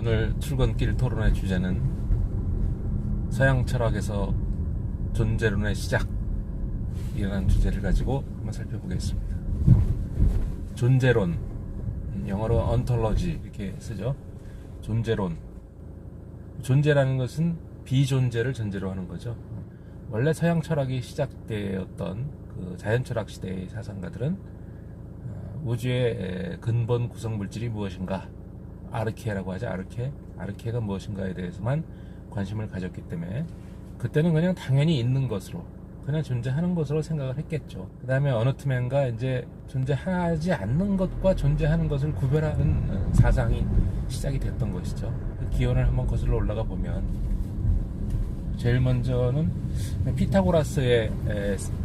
오늘 출근길 토론의 주제는 서양 철학에서 존재론의 시작이라는 주제를 가지고 한번 살펴보겠습니다. 존재론, 영어로 ontology 이렇게 쓰죠. 존재론. 존재라는 것은 비존재를 전제로 하는 거죠. 원래 서양 철학이 시작되었던 그 자연철학 시대의 사상가들은 우주의 근본 구성 물질이 무엇인가, 아르케라고 하죠. 아르케가 무엇인가에 대해서만 관심을 가졌기 때문에 그때는 그냥 당연히 있는 것으로, 그냥 존재하는 것으로 생각을 했겠죠. 그 다음에 어느트맨가 이제 존재하지 않는 것과 존재하는 것을 구별하는 사상이 시작이 됐던 것이죠. 그 기원을 한번 거슬러 올라가 보면 제일 먼저는 피타고라스의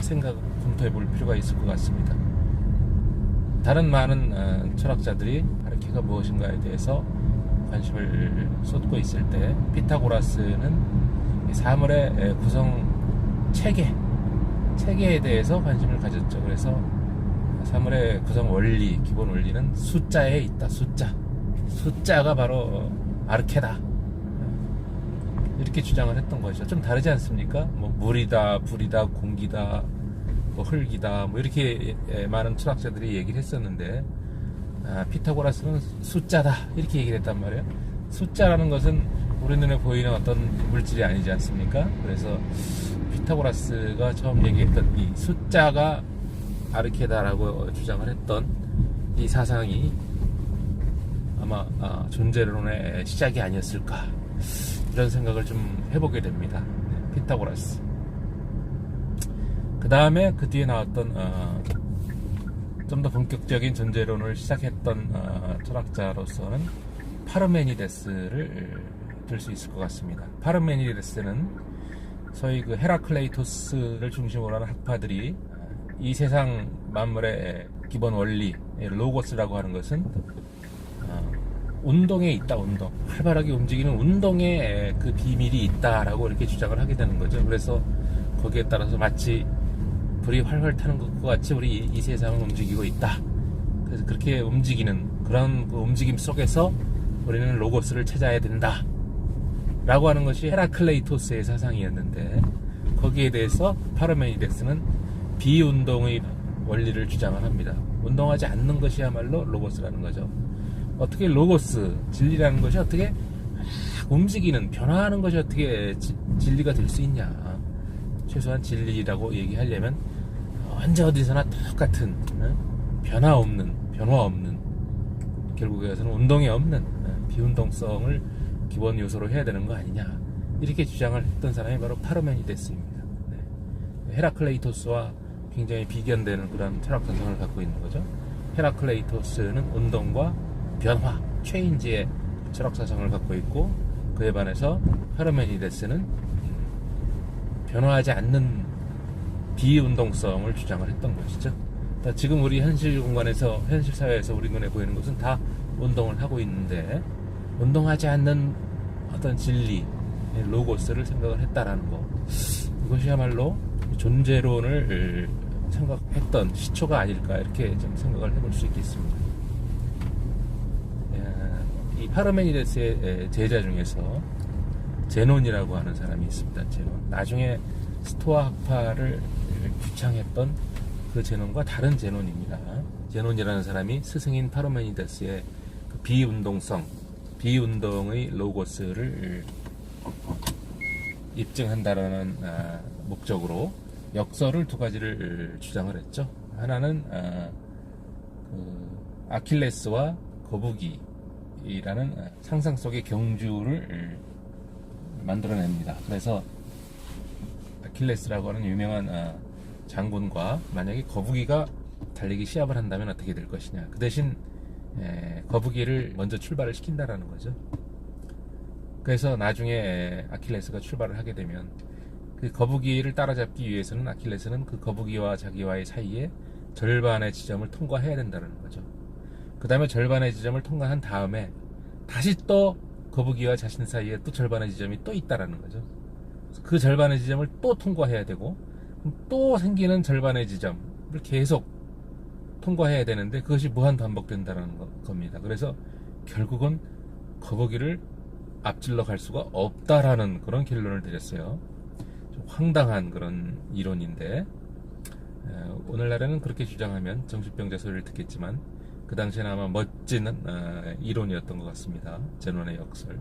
생각을 검토해 볼 필요가 있을 것 같습니다. 다른 많은 철학자들이 아르케가 무엇인가에 대해서 관심을 쏟고 있을 때 피타고라스는 사물의 구성 체계에 대해서 관심을 가졌죠. 그래서 사물의 구성 원리, 기본 원리는 숫자에 있다. 숫자가 바로 아르케다, 이렇게 주장을 했던 것이죠. 좀 다르지 않습니까? 뭐 물이다, 불이다, 공기다, 뭐 흙이다, 뭐 이렇게 많은 철학자들이 얘기를 했었는데 피타고라스는 숫자다 이렇게 얘기를 했단 말이에요. 숫자라는 것은 우리 눈에 보이는 어떤 물질이 아니지 않습니까? 그래서 피타고라스가 처음 얘기했던 이 숫자가 아르케다라고 주장을 했던 이 사상이 아마 존재론의 시작이 아니었을까, 이런 생각을 좀 해보게 됩니다. 피타고라스. 그 다음에 그 뒤에 나왔던 좀 더 본격적인 존재론을 시작했던 철학자로서는 파르메니데스를 들 수 있을 것 같습니다. 파르메니데스는 소위 그 헤라클레이토스를 중심으로 하는 학파들이 이 세상 만물의 기본 원리, 로고스라고 하는 것은 운동에 있다. 활발하게 움직이는 운동에 그 비밀이 있다라고 이렇게 주장을 하게 되는 거죠. 그래서 거기에 따라서 마치 불이 활활 타는 것과 같이 우리 이 세상은 움직이고 있다. 그래서 그렇게 움직이는 그런 그 움직임 속에서 우리는 로고스를 찾아야 된다 라고 하는 것이 헤라클레이토스의 사상이었는데, 거기에 대해서 파르메니데스는 비운동의 원리를 주장을 합니다. 운동하지 않는 것이야말로 로고스라는 거죠. 어떻게 로고스, 진리라는 것이 어떻게 움직이는, 변화하는 것이 어떻게 진리가 될 수 있냐. 최소한 진리라고 얘기하려면 언제 어디서나 똑같은, 변화 없는, 결국에서는 운동이 없는 비운동성을 기본 요소로 해야 되는 거 아니냐, 이렇게 주장을 했던 사람이 바로 파르메니데스입니다. 헤라클레이토스와 굉장히 비견되는 그런 철학 전성을 갖고 있는 거죠. 헤라클레이토스는 운동과 변화, 체인지의 철학 사상을 갖고 있고, 그에 반해서 파르메니데스는 변화하지 않는 비운동성을 주장을 했던 것이죠. 지금 우리 현실 공간에서, 현실 사회에서 우리 눈에 보이는 것은 다 운동을 하고 있는데, 운동하지 않는 어떤 진리, 로고스를 생각을 했다라는 것, 이것이야말로 존재론을 생각했던 시초가 아닐까, 이렇게 좀 생각을 해볼 수 있겠습니다. 이 파르메니데스의 제자 중에서 제논이라고 하는 사람이 있습니다. 제논. 나중에 스토아 학파를 규창했던 그 제논과 다른 제논입니다. 제논이라는 사람이 스승인 파르메니데스의 그 비운동의 로고스를 입증한다라는 목적으로 역설을 두 가지를 주장을 했죠. 하나는 그 아킬레스와 거북이라는 상상 속의 경주를 만들어냅니다. 그래서 아킬레스라고 하는 유명한 장군과 만약에 거북이가 달리기 시합을 한다면 어떻게 될 것이냐. 그 대신 거북이를 먼저 출발을 시킨다라는 거죠. 그래서 나중에 아킬레스가 출발을 하게 되면 그 거북이를 따라잡기 위해서는 아킬레스는 그 거북이와 자기와의 사이에 절반의 지점을 통과해야 된다는 거죠. 그 다음에 절반의 지점을 통과한 다음에 다시 또 거북이와 자신 사이에 또 절반의 지점이 또 있다라는 거죠. 그 절반의 지점을 또 통과해야 되고, 또 생기는 절반의 지점을 계속 통과해야 되는데 그것이 무한 반복된다는 겁니다. 그래서 결국은 거북이를 앞질러 갈 수가 없다라는 그런 결론을 내렸어요. 좀 황당한 그런 이론인데, 오늘날에는 그렇게 주장하면 정신병자 소리를 듣겠지만 그 당시에는 아마 멋진 이론이었던 것 같습니다. 제논의 역설.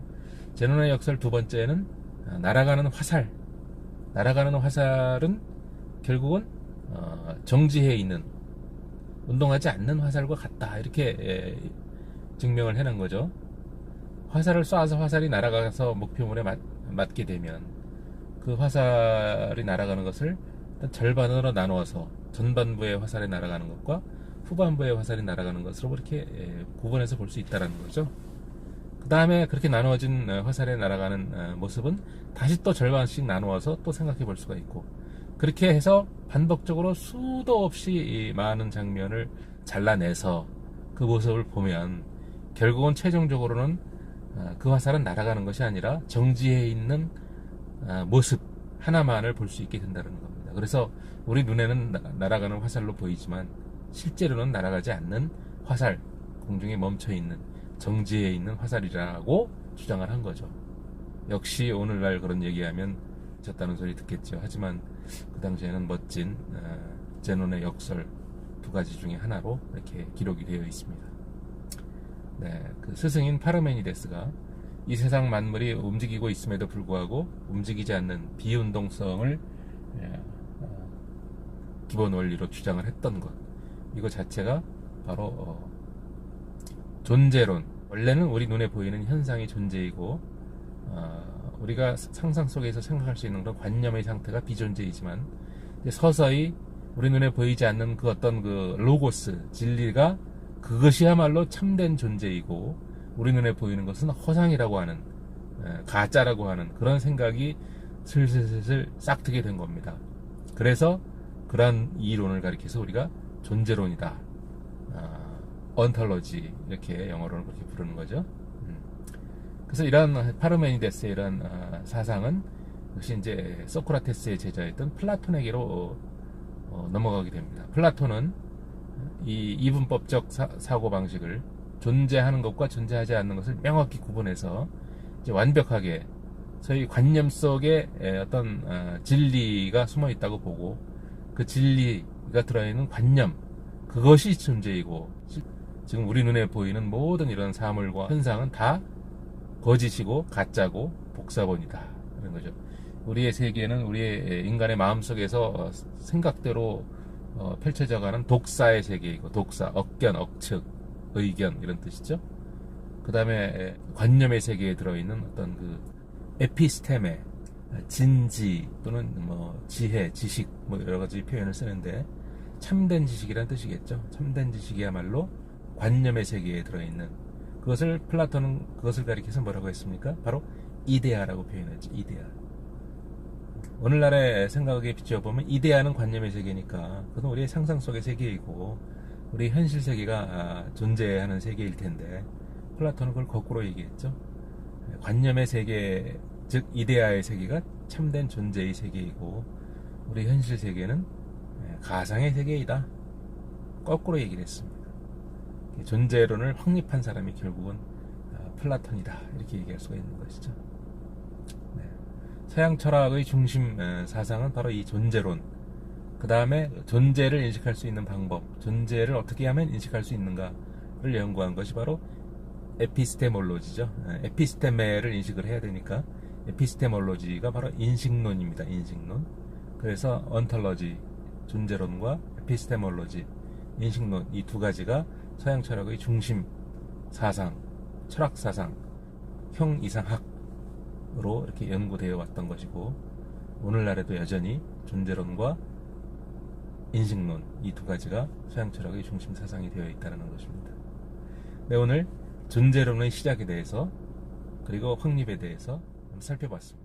제논의 역설 두 번째는 날아가는 화살. 날아가는 화살은 결국은 정지해 있는, 운동하지 않는 화살과 같다, 이렇게 증명을 해낸 거죠. 화살을 쏴서 화살이 날아가서 목표물에 맞게 되면 그 화살이 날아가는 것을 절반으로 나누어서 전반부의 화살이 날아가는 것과 후반부의 화살이 날아가는 것으로 이렇게 구분해서 볼 수 있다는 거죠. 그 다음에 그렇게 나누어진 화살에 날아가는 모습은 다시 또 절반씩 나누어서 또 생각해 볼 수가 있고, 그렇게 해서 반복적으로 수도 없이 많은 장면을 잘라내서 그 모습을 보면 결국은 최종적으로는 그 화살은 날아가는 것이 아니라 정지해 있는 모습 하나만을 볼 수 있게 된다는 겁니다. 그래서 우리 눈에는 날아가는 화살로 보이지만 실제로는 날아가지 않는 화살, 공중에 멈춰있는, 정지해 있는 화살이라고 주장을 한 거죠. 역시 오늘날 그런 얘기하면 졌다는 소리 듣겠죠. 하지만 그 당시에는 멋진 제논의 역설 두 가지 중에 하나로 이렇게 기록이 되어 있습니다. 네, 그 스승인 파르메니데스가 이 세상 만물이 움직이고 있음에도 불구하고 움직이지 않는 비운동성을 기본 원리로 주장을 했던 것, 이거 자체가 바로 존재론. 원래는 우리 눈에 보이는 현상이 존재이고 우리가 상상 속에서 생각할 수 있는 그런 관념의 상태가 비존재이지만 서서히 우리 눈에 보이지 않는 그 어떤 그 로고스, 진리가 그것이야말로 참된 존재이고 우리 눈에 보이는 것은 허상이라고 하는, 가짜라고 하는 그런 생각이 슬슬슬슬 싹트게 된 겁니다. 그래서 그러한 이론을 가리켜서 우리가 존재론이다, 언톨로지, 이렇게 영어로는 그렇게 부르는 거죠. 그래서 이러한 파르메니데스의 이런 사상은 역시 이제 소크라테스의 제자였던 플라톤에게로 넘어가게 됩니다. 플라톤은 이 이분법적 사고 방식을 존재하는 것과 존재하지 않는 것을 명확히 구분해서 이제 완벽하게 저희 관념 속에 어떤 진리가 숨어 있다고 보고, 그 진리가 들어있는 관념, 그것이 존재이고, 지금 우리 눈에 보이는 모든 이런 사물과 현상은 다 거짓이고 가짜고 복사본이다, 그런 거죠. 우리의 세계는 우리의 인간의 마음속에서 생각대로 펼쳐져가는 독사의 세계이고, 독사, 억견, 억측, 의견, 이런 뜻이죠. 그 다음에 관념의 세계에 들어있는 어떤 그 에피스테메, 진지 또는 뭐 지혜, 지식, 뭐 여러 가지 표현을 쓰는데 참된 지식이라는 뜻이겠죠. 참된 지식이야말로 관념의 세계에 들어있는, 그것을 플라톤은 그것을 가리켜서 뭐라고 했습니까? 바로 이데아라고 표현했죠. 이데아. 오늘날의 생각에 비춰보면 이데아는 관념의 세계니까 그건 우리의 상상 속의 세계이고 우리 현실 세계가 존재하는 세계일 텐데, 플라톤은 그걸 거꾸로 얘기했죠. 관념의 세계, 즉 이데아의 세계가 참된 존재의 세계이고 우리 현실 세계는 가상의 세계이다, 거꾸로 얘기를 했습니다. 존재론을 확립한 사람이 결국은 플라톤이다, 이렇게 얘기할 수가 있는 것이죠. 네. 서양 철학의 중심 사상은 바로 이 존재론, 그 다음에 존재를 인식할 수 있는 방법, 존재를 어떻게 하면 인식할 수 있는가를 연구한 것이 바로 에피스테몰로지죠. 에피스테메를 인식을 해야 되니까 에피스테몰로지가 바로 인식론입니다. 인식론. 그래서 언톨로지, 존재론과 에피스테몰로지, 인식론, 이 두 가지가 서양 철학의 중심 사상, 철학 사상, 형이상학으로 이렇게 연구되어 왔던 것이고, 오늘날에도 여전히 존재론과 인식론, 이 두 가지가 서양 철학의 중심 사상이 되어 있다는 것입니다. 네, 오늘 존재론의 시작에 대해서 그리고 확립에 대해서 살펴봤습니다.